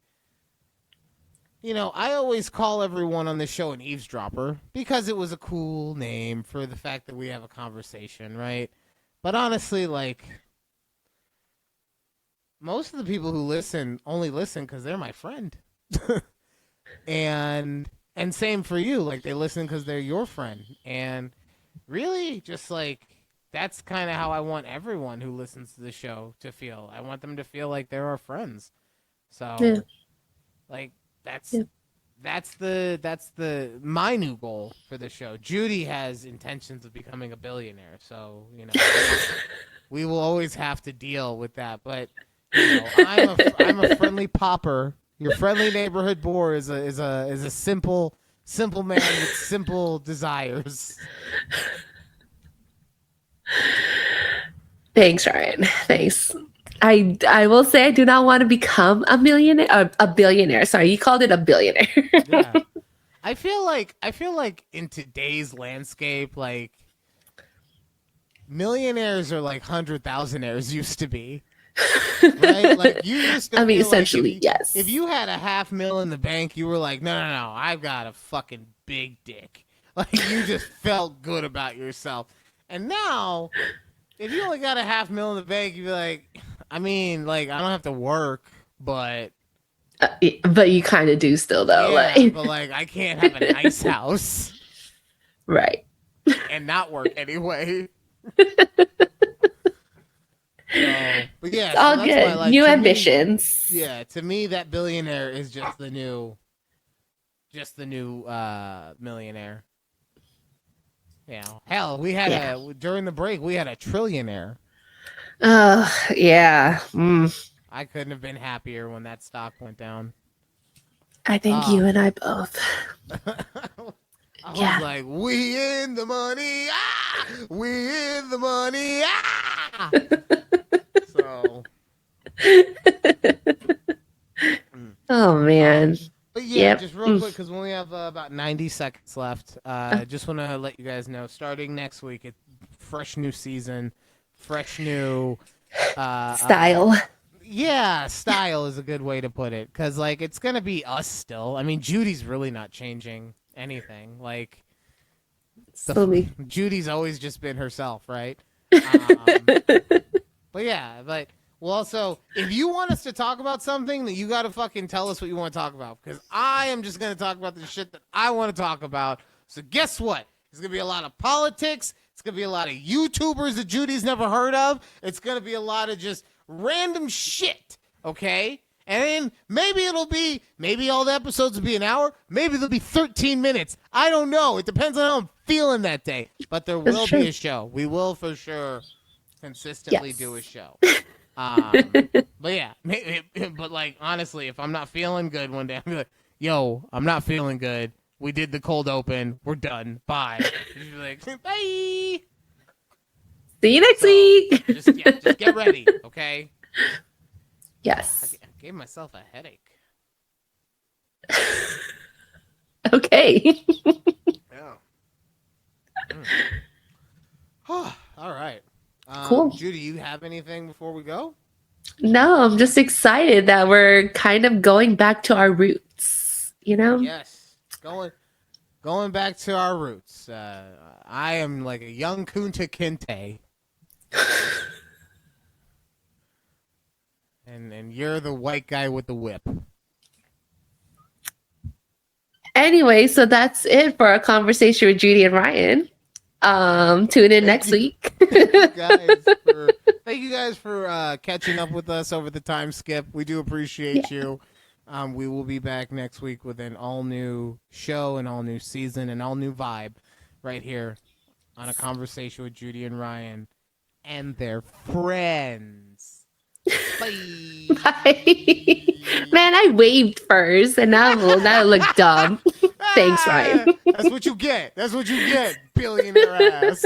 I always call everyone on the show an eavesdropper because it was a cool name for the fact that we have a conversation, right? But honestly, like, most of the people who listen only listen because they're my friend. And same for you, like, they listen because they're your friend. And really, just like, that's kind of how I want everyone who listens to the show to feel. I want them to feel like they're our friends. Yeah. So, like, that's Yeah. that's the my new goal for the show. Judy has intentions of becoming a billionaire, so we will always have to deal with that. But I'm a friendly popper. Your friendly neighborhood boar is a simple man with simple desires. Thanks, Ryan. Thanks. I will say I do not want to become a millionaire, a billionaire. Sorry, you called it a billionaire. Yeah. I feel like in today's landscape, like millionaires are like 100,000aires used to be. Right? Like you used to I mean, feel like essentially, yes. if you had a $500,000 in the bank, you were like, no, I've got a fucking big dick. Like you just felt good about yourself. And now, if you only got a $500,000 in the bank, you'd be like, I mean, like I don't have to work, but But you kind of do still, though. yeah, Like, but like I can't have a nice house right. and not work anyway. But yeah, It's all that's good. why, like, New to me- ambitions. yeah, to me, that billionaire is just the new millionaire. Hell, we had during the break we had a trillionaire. Yeah. I couldn't have been happier when that stock went down. I think you and I both. I Yeah. was like, we in the money, we in the money, So, Oh man. but yeah, Yep. just real quick, because we only have about 90 seconds left. Just want to let you guys know, starting next week, it's fresh new season, fresh new Style. yeah, style is a good way to put it, because like it's gonna be us still. I mean, Judy's really not changing anything. Like, Slowly. Judy's always just been herself, right? But yeah, but well, also, if you want us to talk about something, then you gotta fucking tell us what you want to talk about, because I am just gonna talk about the shit that I want to talk about. So guess what? It's gonna be a lot of politics. It's gonna be a lot of YouTubers that Judy's never heard of. It's gonna be a lot of just random shit. Okay. And then maybe all the episodes will be an hour. Maybe they'll be 13 minutes. I don't know. It depends on how I'm feeling that day. But there will be a show. We will for sure consistently do a show. But yeah, but like honestly, if I'm not feeling good one day, I'm be like, yo, I'm not feeling good. We did the cold open. We're done. Bye. You'd be like, bye. See you next week. Just get ready, okay? Yes. I gave myself a headache. Okay. Yeah. All right. Cool. Judy, you have anything before we go? No, I'm just excited that we're kind of going back to our roots, you know? Yes. Going back to our roots. I am like a young Kunta Kinte. And you're the white guy with the whip. Anyway, so that's it for our conversation with Judy and Ryan. Tune in next week. Thank you guys for catching up with us over the time skip. We do appreciate you. We will be back next week with an all new show, an all new season, an all new vibe right here on A Conversation with Judy and Ryan and their friends. Bye. Bye. Man, I waved first, and now I look dumb. Thanks, Ryan. That's what you get. That's what you get, billionaire ass.